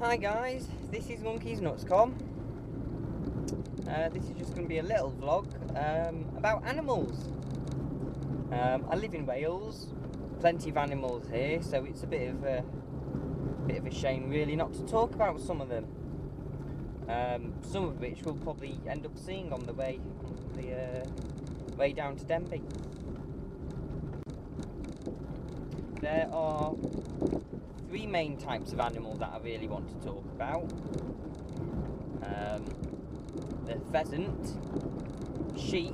Hi guys, this is MonkeysNutsCom. This is just going to be a little vlog about animals. I live in Wales, plenty of animals here, so it's a bit of a shame really not to talk about some of them. Some of which we'll probably end up seeing on the way down to Denbigh. There are three main types of animals that I really want to talk about. The pheasant, sheep,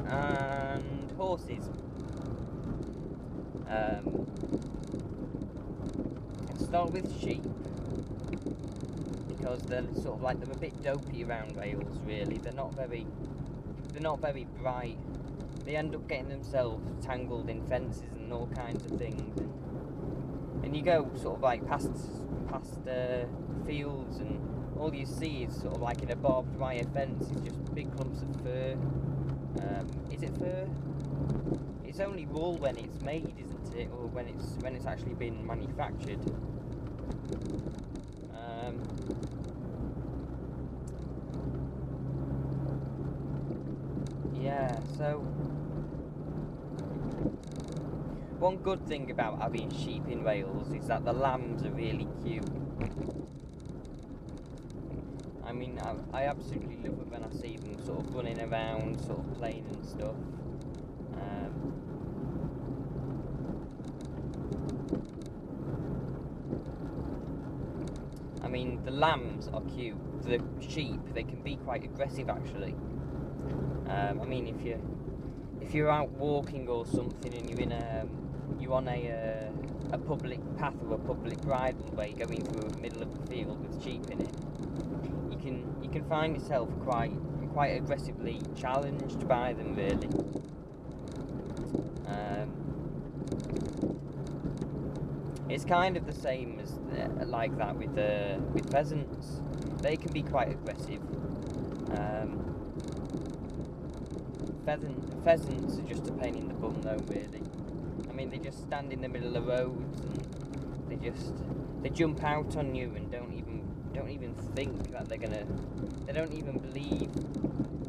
and horses. I'll start with sheep because they're sort of like they're a bit dopey around Wales. Really, they're not very bright. They end up getting themselves tangled in fences and all kinds of things. And you go sort of like past fields, and all you see is sort of like in a barbed wire fence is just big clumps of fur. Is it fur? It's only wool when it's made, isn't it? Or when it's actually been manufactured. Yeah, so one good thing about having sheep in Wales is that the lambs are really cute. I mean, I absolutely love it when I see them sort of running around, sort of playing and stuff. I mean, the lambs are cute. The sheep, they can be quite aggressive actually. I mean, if you're out walking or something and you're on a public path or a public bridleway going through the middle of the field with sheep in it, you can find yourself quite aggressively challenged by them really. It's kind of the same as like that with pheasants. They can be quite aggressive. Pheasants are just a pain in the bum though, really. I mean, they just stand in the middle of roads and they jump out on you and don't even think that they don't even believe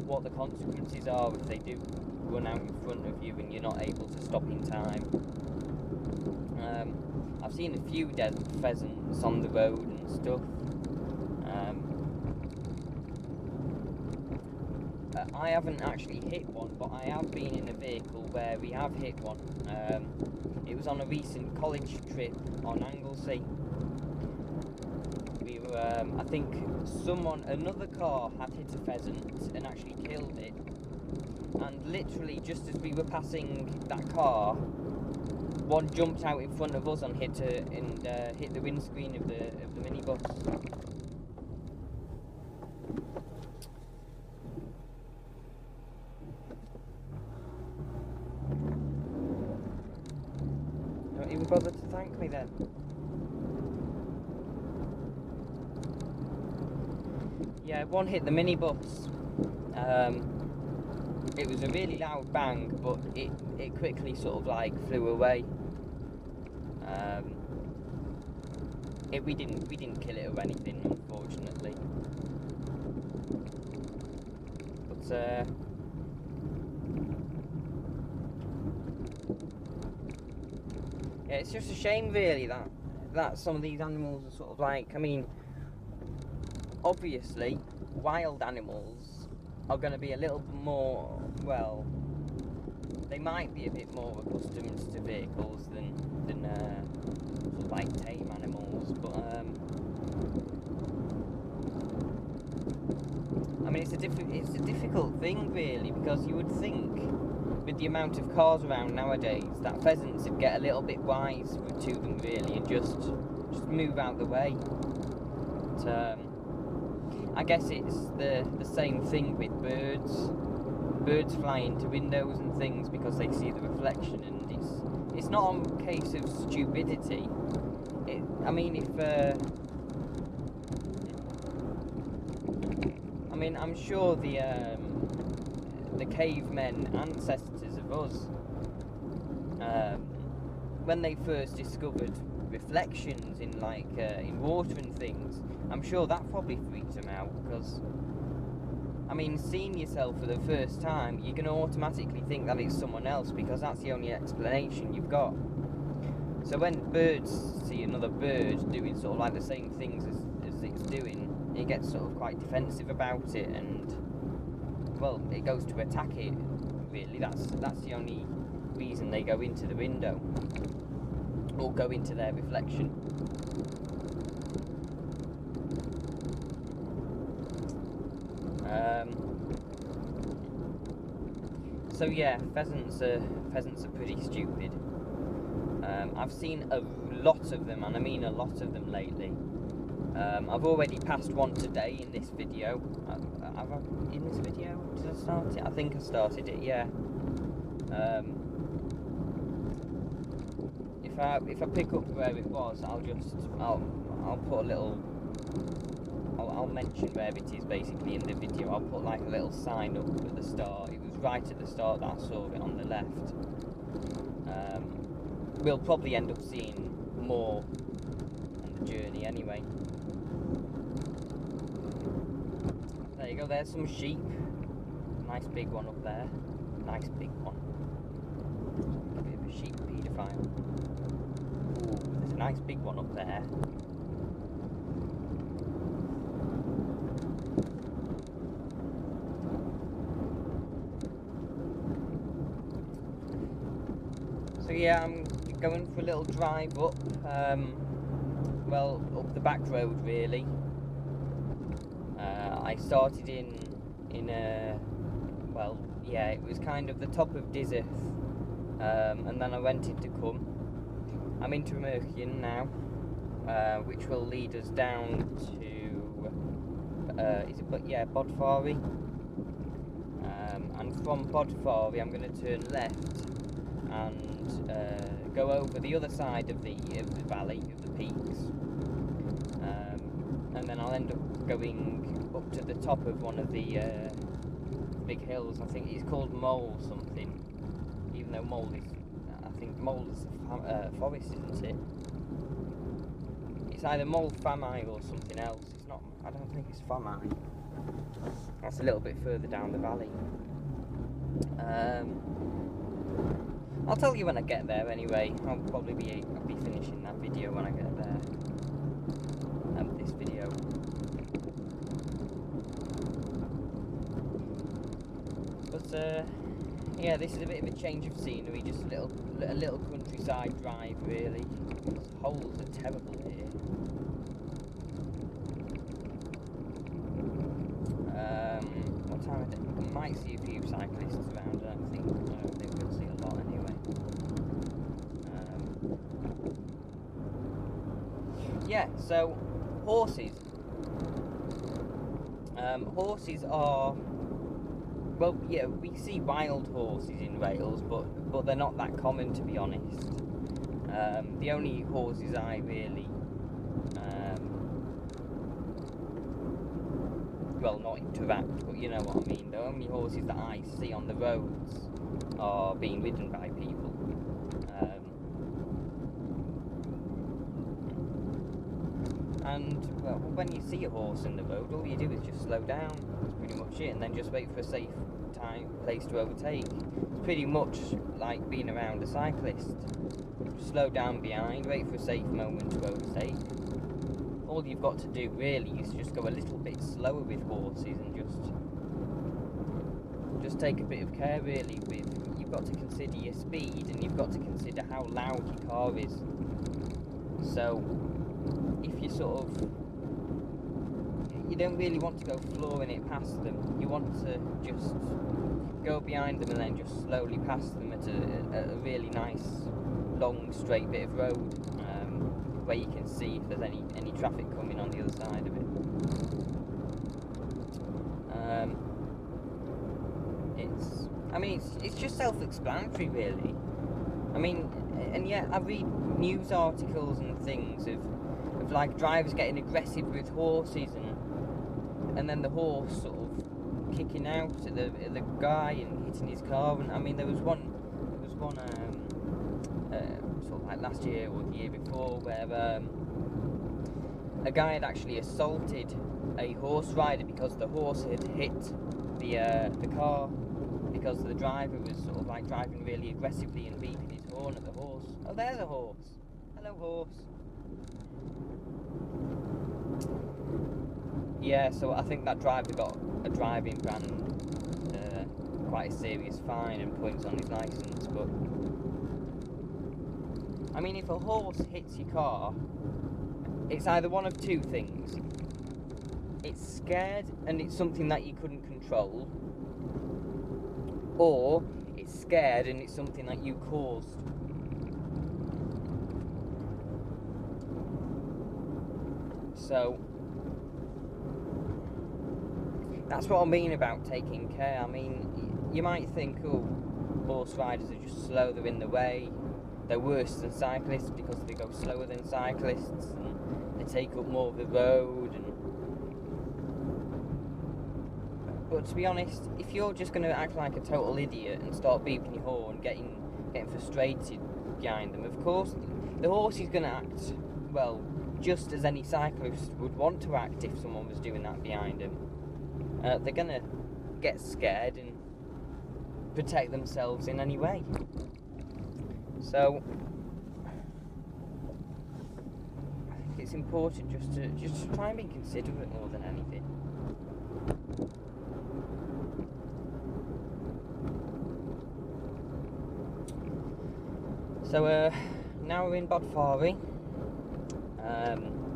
what the consequences are if they do run out in front of you and you're not able to stop in time. I've seen a few dead pheasants on the road and stuff. I haven't actually hit one, but I have been in a vehicle where we have hit one. It was on a recent college trip on Anglesey. We were, I think another car had hit a pheasant and actually killed it. And literally just as we were passing that car, one jumped out in front of us and hit the windscreen of the minibus. Don't even bother to thank me then. Yeah, one hit the minibus. It was a really loud bang, but it quickly sort of like flew away. We didn't kill it or anything, unfortunately. But yeah, it's just a shame really that some of these animals are sort of like, I mean, obviously wild animals are going to be a little more, well, they might be a bit more accustomed to vehicles than sort of like tame animals, but I mean, it's a difficult thing really, because you would think with the amount of cars around nowadays that pheasants would get a little bit wise to them really and just move out the way. But, I guess it's the same thing with birds. Birds fly into windows and things because they see the reflection, and it's not a case of stupidity. I mean, I'm sure the cavemen ancestors of us, when they first discovered reflections in in water and things. I'm sure that probably freaks them out, because I mean, seeing yourself for the first time, you're going to automatically think that it's someone else, because that's the only explanation you've got. So when birds see another bird doing sort of like the same things as it's doing, it gets sort of quite defensive about it, and well, it goes to attack it. Really, that's the only reason they go into the window or go into their reflection. So yeah, pheasants are pretty stupid. I've seen a lot of them, and I mean a lot of them lately. I've already passed one today in this video. Have I, in this video? Did I start it? I think I started it, yeah. If I pick up where it was, I'll put a little. I'll mention where it is basically in the video. I'll put like a little sign up at the start. It was right at the start that I saw it on the left. We'll probably end up seeing more on the journey anyway. There you go, there's some sheep. Nice big one up there. Nice big one. A bit of a sheep paedophile. Ooh, there's a nice big one up there. So yeah, I'm going for a little drive up, well, up the back road really. I started well, yeah, it was kind of the top of Dizeth, and then I went into Cum. I'm into Mercian now, which will lead us down to, Bodfari. And from Bodfari I'm going to turn left and go over the other side of the valley, of the peaks, and then I'll end up going up to the top of one of the big hills. I think it's called Mole something, even though Mole is, I think Mole is a forest, isn't it? It's either Mole Famai or something else. It's not, I don't think it's Famai. That's a little bit further down the valley. I'll tell you when I get there anyway. I'll probably be finishing that video when I get there. This video. But yeah, this is a bit of a change of scenery, just a little countryside drive really. These holes are terrible here. What time is it? I might see a few cyclists around. I don't think we'll see a lot anyway. Yeah, so horses. Horses are, well, yeah, we see wild horses in Wales, but they're not that common, to be honest. The only horses I really, well, not interact, but you know what I mean. The only horses that I see on the roads are being ridden by people. And well, when you see a horse in the road, all you do is just slow down. That's pretty much it, and then just wait for a safe place to overtake. It's pretty much like being around a cyclist. Just slow down behind, wait for a safe moment to overtake. All you've got to do really is just go a little bit slower with horses, and just take a bit of care really. You've got to consider your speed, and you've got to consider how loud your car is. So if you you don't really want to go flooring it past them. You want to just go behind them and then just slowly pass them at a really nice long straight bit of road, where you can see if there's any traffic coming on the other side of it. It's just self-explanatory really. I mean, and yet I read news articles and things of like drivers getting aggressive with horses, and then the horse sort of kicking out at the guy and hitting his car. And I mean, there was one sort of like last year or the year before, where a guy had actually assaulted a horse rider because the horse had hit the car, because the driver was sort of like driving really aggressively and beeping his horn at the horse. Oh, there's a horse. Hello, horse. Yeah, so I think that driver got a driving ban, quite a serious fine and points on his licence. But I mean, if a horse hits your car, it's either one of two things. It's scared and it's something that you couldn't control, or it's scared and it's something that you caused. So that's what I mean about taking care. I mean, you might think, oh, horse riders are just slow, they're in the way, they're worse than cyclists because they go slower than cyclists and they take up more of the road. But to be honest, if you're just going to act like a total idiot and start beeping your horn, getting frustrated behind them, of course the horse is going to act, well, just as any cyclist would want to act if someone was doing that behind him. They're going to get scared and protect themselves in any way. So I think it's important just to try and be considerate more than anything. So now we're in Bodfari.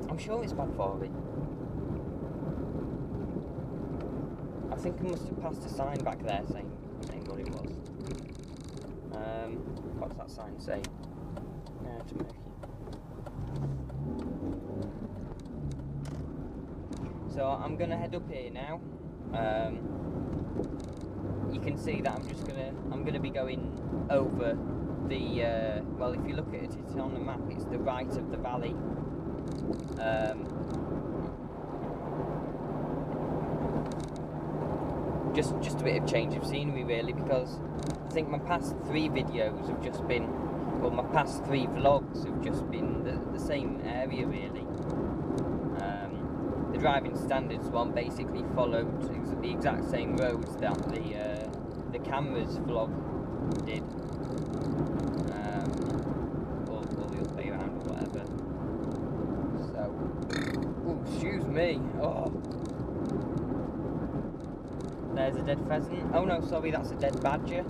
I'm sure it's Bodfari. I think I must have passed a sign back there saying what it was. What does that sign say? So I'm gonna head up here now. You can see that I'm gonna be going over the well, if you look at it, it's on the map, it's the right of the valley. Just a bit of change of scenery really, because I think my past 3 videos have just been, well, my past 3 vlogs have just been the same area really. The driving standards one basically followed the exact same roads that the cameras vlog did, or the other way around or whatever. So, oh, excuse me. Oh. There's a dead pheasant. Oh no, sorry, that's a dead badger.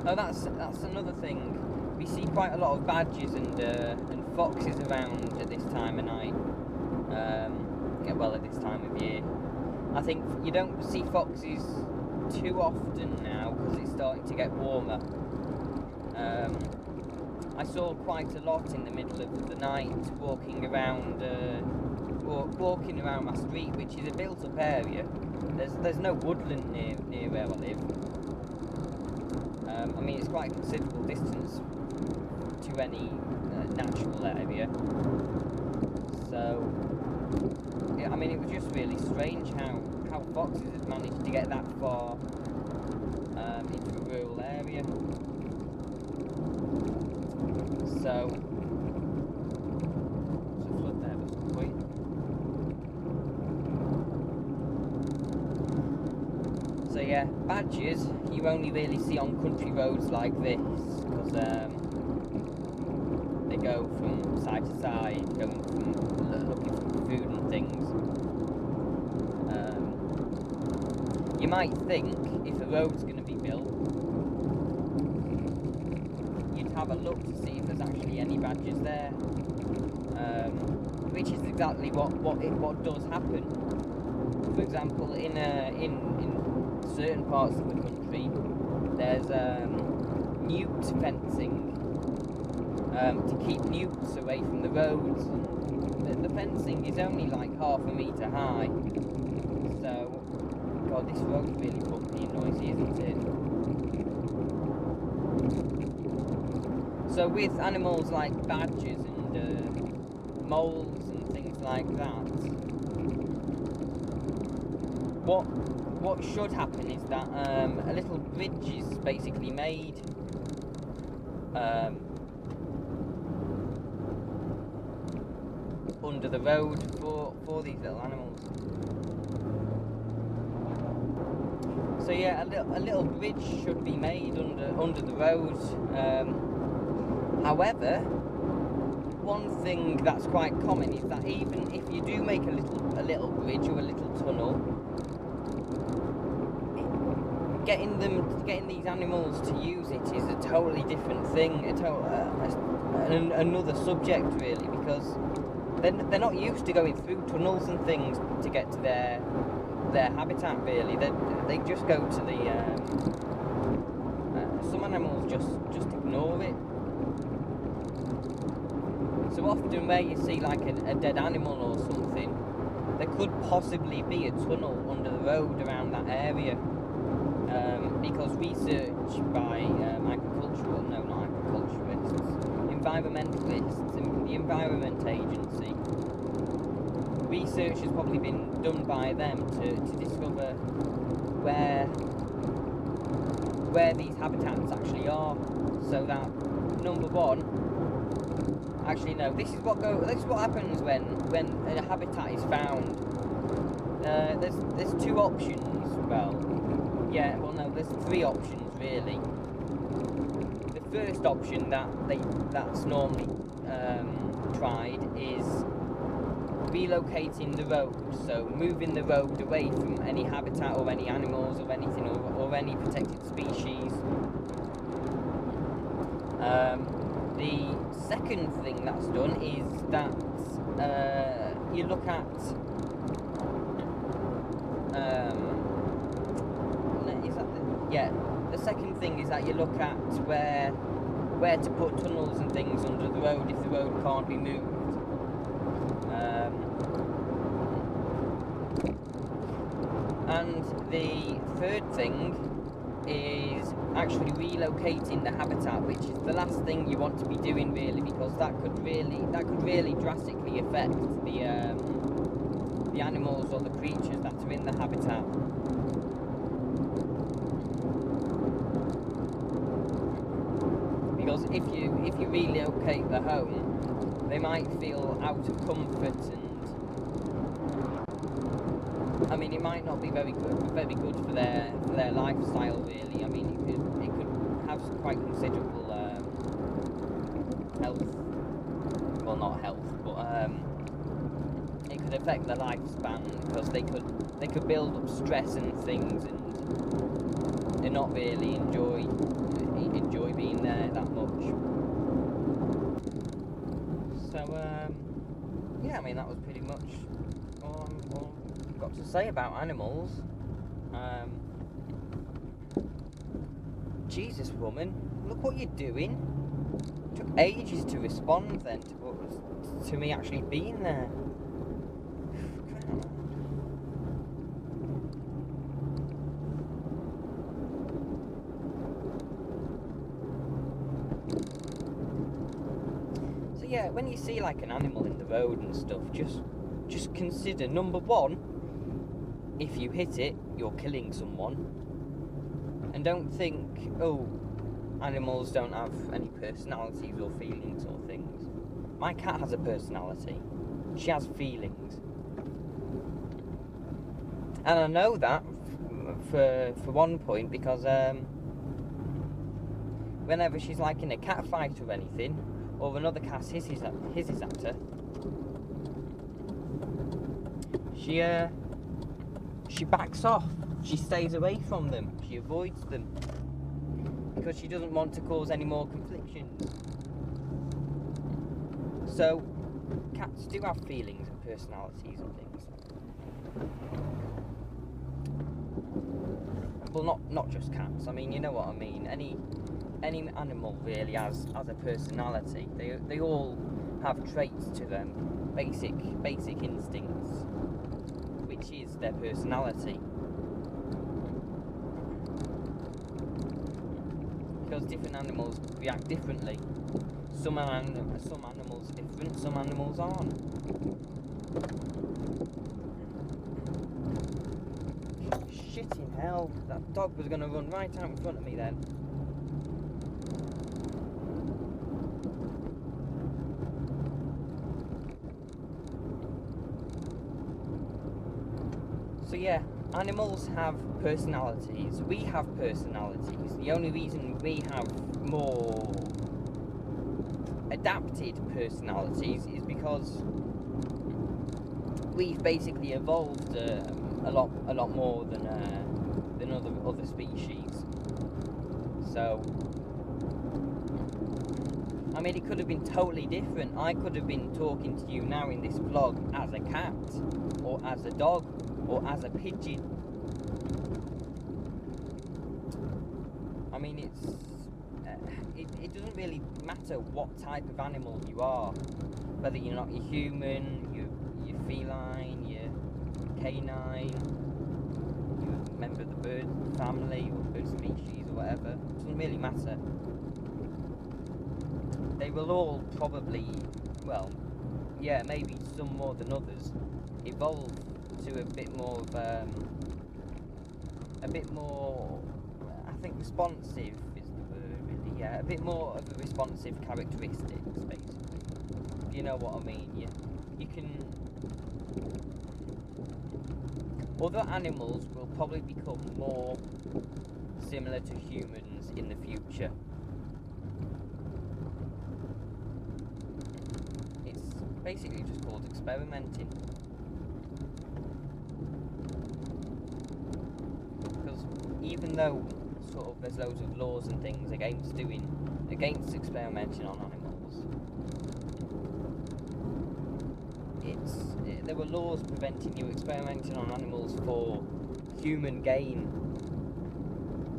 Oh, that's another thing. We see quite a lot of badgers and foxes around at this time of night. Yeah, well, at this time of year. I think you don't see foxes too often now because it's starting to get warmer. I saw quite a lot in the middle of the night walking around my street, which is a built-up area. There's no woodland near where I live. I mean, it's quite a considerable distance to any natural area. So, yeah, I mean, it was just really strange how foxes had managed to get that far into a rural area. So, there's a flood there, but wait. So yeah, badgers you only really see on country roads like this, because they go from side to side, going from looking for food and things. You might think if a road's going to be built, you'd have a look to see if there's actually any badgers there, which is exactly what does happen. For example, in certain parts of the country, there's newt fencing to keep newts away from the roads. The fencing is only like ½ a metre high, so God, this road's really bumpy and noisy, isn't it? So with animals like badgers and moles and things like that, what should happen is that a little bridge is basically made under the road for these little animals. So yeah, a little bridge should be made under the road. However, one thing that's quite common is that even if you do make a little bridge or a little tunnel, getting these animals to use it is a totally different thing, another subject really, because they're not used to going through tunnels and things to get to their habitat really. They just go to the some animals just ignore it. So often where you see like a dead animal or something, there could possibly be a tunnel under the road around that area, because research by environmentalists and the Environment Agency, research has probably been done by them to discover where these habitats actually are, so that number one, actually no, this is what happens when a habitat is found. There's two options. There's three options really. The first option that's normally tried is relocating the road, so moving the road away from any habitat or any animals or anything or any protected species. The second thing that's done is that you look at the second thing is that you look at where to put tunnels and things under the road if the road can't be moved. And the third thing is actually relocating the habitat, which is the last thing you want to be doing really, because that could really drastically affect the animals or the creatures that are in the habitat. Because if you relocate the home, they might feel out of comfort, and I mean it might not be very good for their lifestyle really. I mean it could have some quite considerable health, well not health, but it could affect their lifespan, because they could build up stress and things and not really enjoy being there that much. So yeah, I mean that was pretty much all I've got to say about animals. Jesus woman, look what you're doing. It took ages to respond then to me actually being there. Yeah, when you see like an animal in the road and stuff, just consider, number one, if you hit it, you're killing someone. And don't think, oh, animals don't have any personalities or feelings or things. My cat has a personality. She has feelings. And I know that for one point, because whenever she's like in a cat fight or anything, or another cat hisses at her, she backs off. She stays away from them. She avoids them because she doesn't want to cause any more conflictions. So cats do have feelings and personalities and things. Well, not just cats. I mean, you know what I mean. Any animal really has a personality. They all have traits to them, basic instincts, which is their personality. Because different animals react differently. Some animals are different, some animals aren't. Shitting hell, that dog was going to run right out in front of me then. yeah, animals have personalities. We have personalities. The only reason we have more adapted personalities is because we've basically evolved a lot more than other species. So, I mean, it could have been totally different. I could have been talking to you now in this vlog as a cat, or as a dog, or as a pigeon. I mean, it doesn't really matter what type of animal you are, whether you're not a human, you're feline, you're canine, you're a member of the bird family or bird species or whatever. It doesn't really matter. They will all probably, well, yeah, maybe some more than others, evolve to a bit more of I think responsive is the word, really. Yeah, a bit more of a responsive characteristics, basically. You know what I mean? You can. Other animals will probably become more similar to humans in the future. It's basically just called experimenting. Because even though sort of there's loads of laws and things against experimenting on animals, there were laws preventing you experimenting on animals for human gain.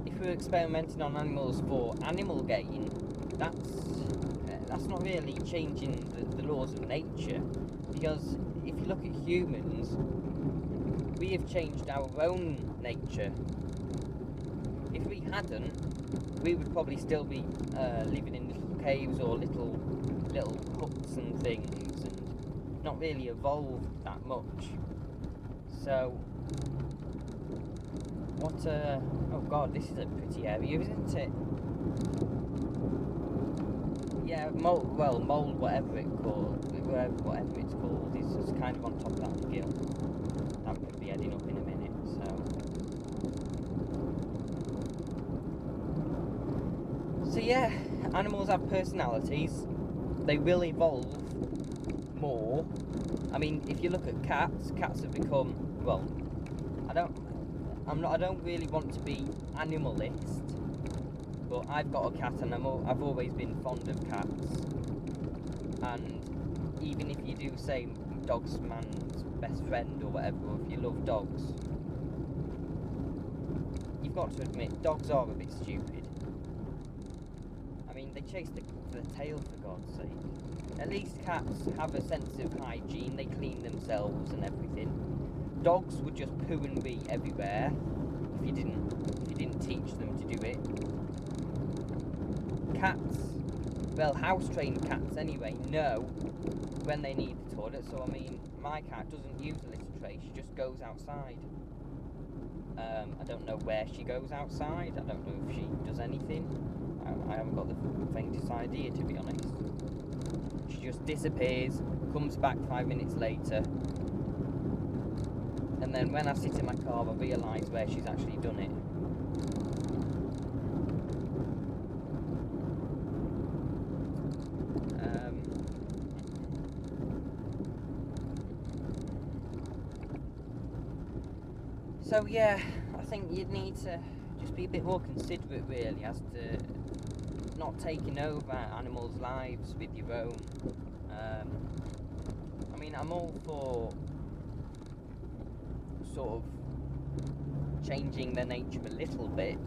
If you're experimenting on animals for animal gain, that's not really changing the laws of nature, because if you look at humans, we have changed our own nature. If we hadn't, we would probably still be living in little caves or little huts and things, and not really evolved that much. So, oh god, this is a pretty area, isn't it? Yeah, mold, whatever it's called, is just kind of on top of that hill. I'm going to be heading up in a minute, so yeah, animals have personalities. They will evolve more. I mean, if you look at cats have become, well, I don't really want to be animalist, but I've got a cat and I've always been fond of cats. And even if you do say dog's man's best friend or whatever, or if you love dogs, you've got to admit, dogs are a bit stupid. I mean, they chase the tail, for God's sake. At least cats have a sense of hygiene, they clean themselves and everything. Dogs would just poo and wee everywhere if you didn't teach them to do it. Cats, well, house-trained cats anyway, know when they need the toilet. So I mean, my cat doesn't use a litter tray, she just goes outside. I don't know where she goes outside, I don't know if she does anything. I haven't got the faintest idea, to be honest. She just disappears, comes back 5 minutes later, and then when I sit in my car I realise where she's actually done it. So yeah, I think you'd need to just be a bit more considerate, really, as to not taking over animals' lives with your own. I mean, I'm all for sort of changing their nature a little bit.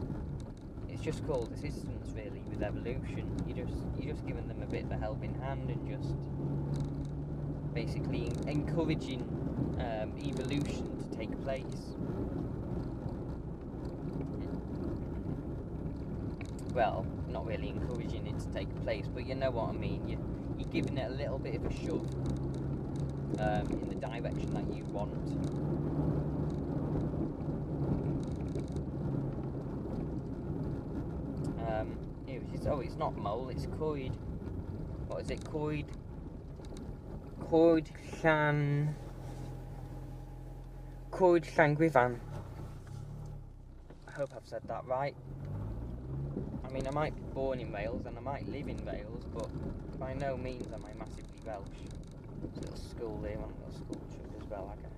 It's just called assistance, really, with evolution. You're just giving them a bit of a helping hand and just basically encouraging evolution to take place. Well, not really encouraging it to take place, but you know what I mean. You're giving it a little bit of a shove in the direction that you want. Here it is. Oh, it's not mole, it's coid. What is it? Coed Llangwyfan. I hope I've said that right. I mean, I might be born in Wales and I might live in Wales, but by no means am I massively Welsh. There's a little school there, one little school trip as well, I guess.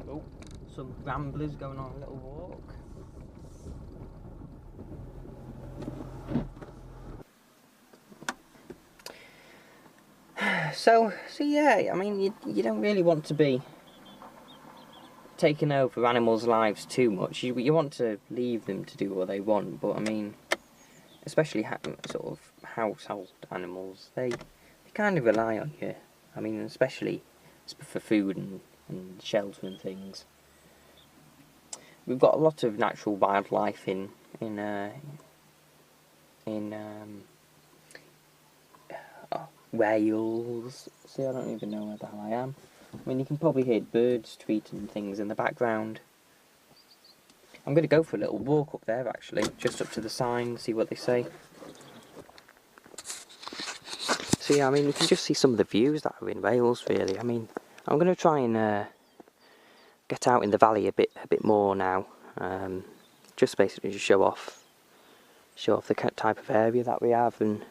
Oh, some ramblers going on a little walk. So yeah, I mean, you don't really want to be taking over animals' lives too much. You want to leave them to do what they want, but I mean, especially sort of household animals, they kind of rely on you. I mean, especially for food and shelter and things. We've got a lot of natural wildlife in Wales. See, I don't even know where the hell I am. I mean, you can probably hear birds tweeting and things in the background. I'm going to go for a little walk up there, actually, just up to the sign, see what they say. So yeah, I mean, you can just see some of the views that are in Wales, really. I mean, I'm going to try and get out in the valley a bit more now. Just basically to show off the type of area that we have, and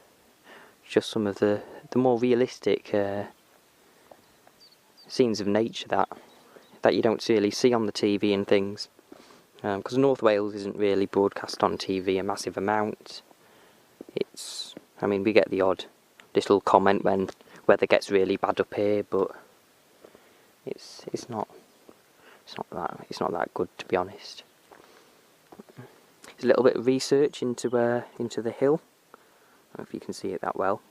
just some of the more realistic scenes of nature that you don't really see on the TV and things, because North Wales isn't really broadcast on TV a massive amount. I mean, we get the odd little comment when weather gets really bad up here, but it's not that good, to be honest. There's a little bit of research into the hill. I don't know if you can see it that well.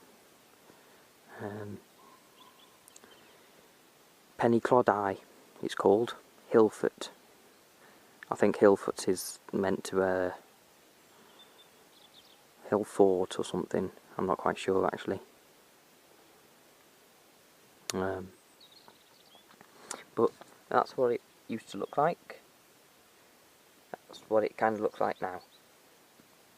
Penny Clodagh, it's called. Hillfoot. I think Hillfoot is meant to Hill Fort or something. I'm not quite sure, actually. But that's what it used to look like. That's what it kind of looks like now.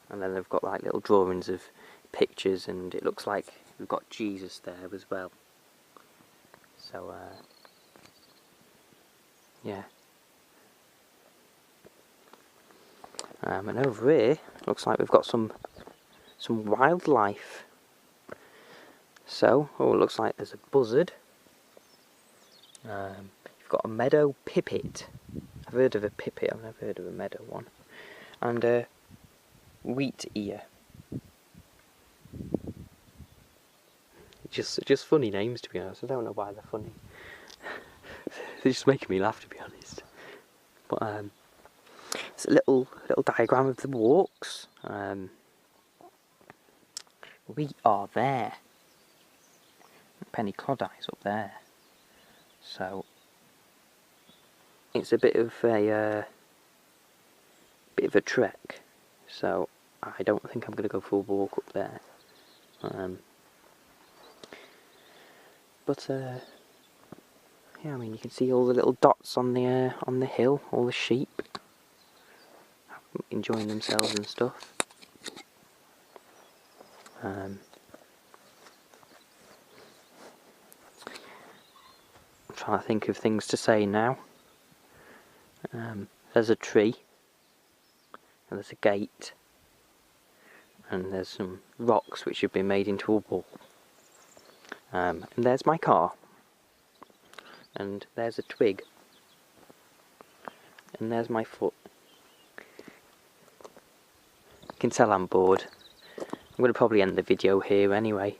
And then they've got like little drawings of pictures, and it looks like we've got Jesus there as well. So yeah. And over here looks like we've got some wildlife. So, it looks like there's a buzzard. You've got a meadow pipit. I've heard of a pipit, I've never heard of a meadow one. And a wheat ear. Just funny names, to be honest. I don't know why they're funny. They're just making me laugh, to be honest. But it's a little diagram of the walks. We are there. Penny Clodagh's up there. So it's a bit of a trek. So I don't think I'm going to go for a walk up there. But yeah, I mean, you can see all the little dots on the hill, all the sheep enjoying themselves and stuff. I'm trying to think of things to say now. There's a tree, and there's a gate, and there's some rocks which have been made into a wall. And there's my car, and there's a twig, and there's my foot. You can tell I'm bored. I'm going to probably end the video here anyway.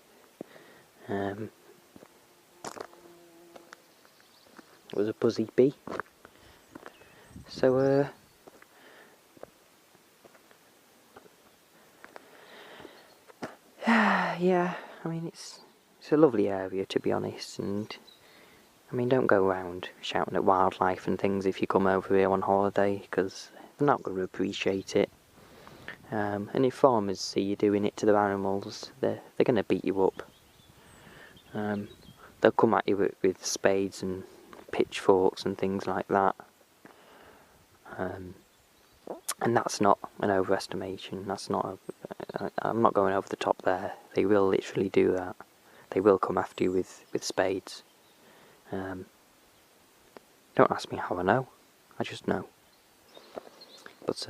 It was a buzzy bee. So yeah, I mean, it's a lovely area, to be honest, and I mean, don't go around shouting at wildlife and things if you come over here on holiday, because they're not going to appreciate it. And if farmers see you doing it to their animals, they're going to beat you up. They'll come at you with spades and pitchforks and things like that. And that's not an overestimation. That's not. I'm not going over the top there. They will literally do that. they will come after you with spades. Don't ask me how I know, I just know. But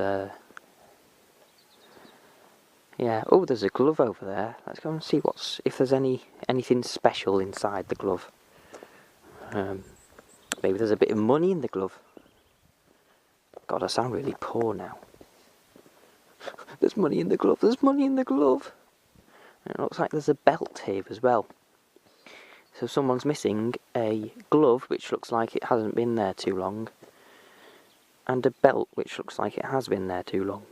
yeah, oh, there's a glove over there. Let's go and see if there's anything special inside the glove. Maybe there's a bit of money in the glove. God, I sound really poor now. There's money in the glove, there's money in the glove! And it looks like there's a belt here as well. So someone's missing a glove, which looks like it hasn't been there too long, and a belt, which looks like it has been there too long.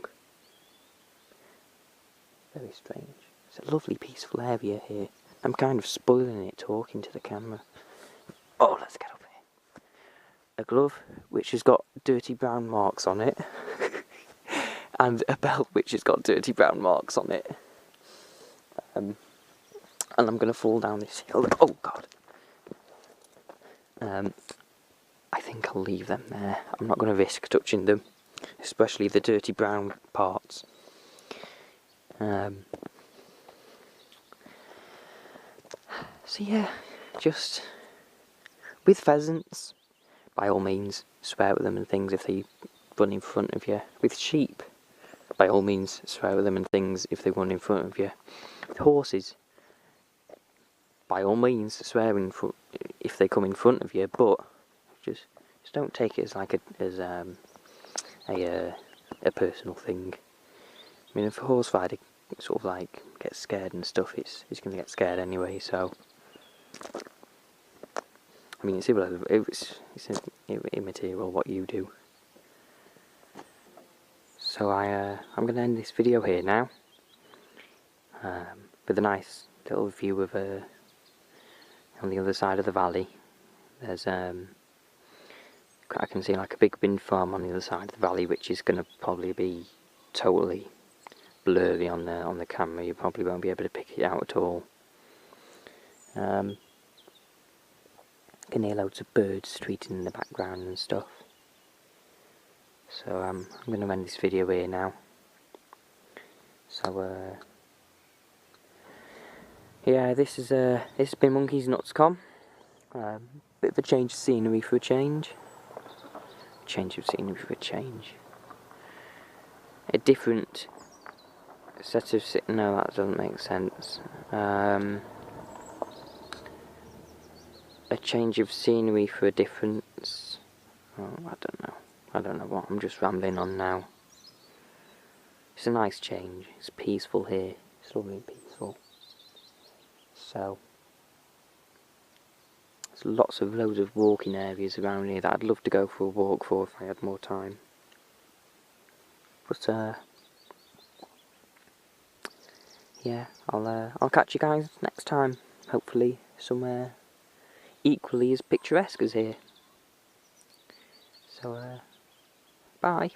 Very strange. It's a lovely peaceful area here. I'm kind of spoiling it talking to the camera. Oh, let's get up here. A glove which has got dirty brown marks on it. And a belt which has got dirty brown marks on it. And I'm going to fall down this hill. Oh, God. I think I'll leave them there. I'm not going to risk touching them. Especially the dirty brown parts. So yeah, just with pheasants, by all means, swear with them and things if they run in front of you. With sheep, by all means, swear with them and things if they run in front of you. With horses, by all means, swear if they come in front of you, but just don't take it as like a personal thing. I mean, if a horse rider sort of like gets scared and stuff, he's going to get scared anyway, so I mean, it's immaterial what you do. So I'm going to end this video here now, with a nice little view of on the other side of the valley. There's I can see like a big wind farm on the other side of the valley, which is going to probably be totally blurry on the camera. You probably won't be able to pick it out at all. You can hear loads of birds tweeting in the background and stuff. So I'm going to end this video here now. So yeah, this has been MonkeysNuts.com. Bit of a change of scenery for a change. Change of scenery for a change. A different set of no, that doesn't make sense. A change of scenery for a difference. Oh, I don't know what I'm just rambling on now. It's a nice change. It's peaceful here. It's lovely and peaceful. So there's loads of walking areas around here that I'd love to go for a walk for if I had more time. But yeah, I'll catch you guys next time. Hopefully somewhere equally as picturesque as here. So bye.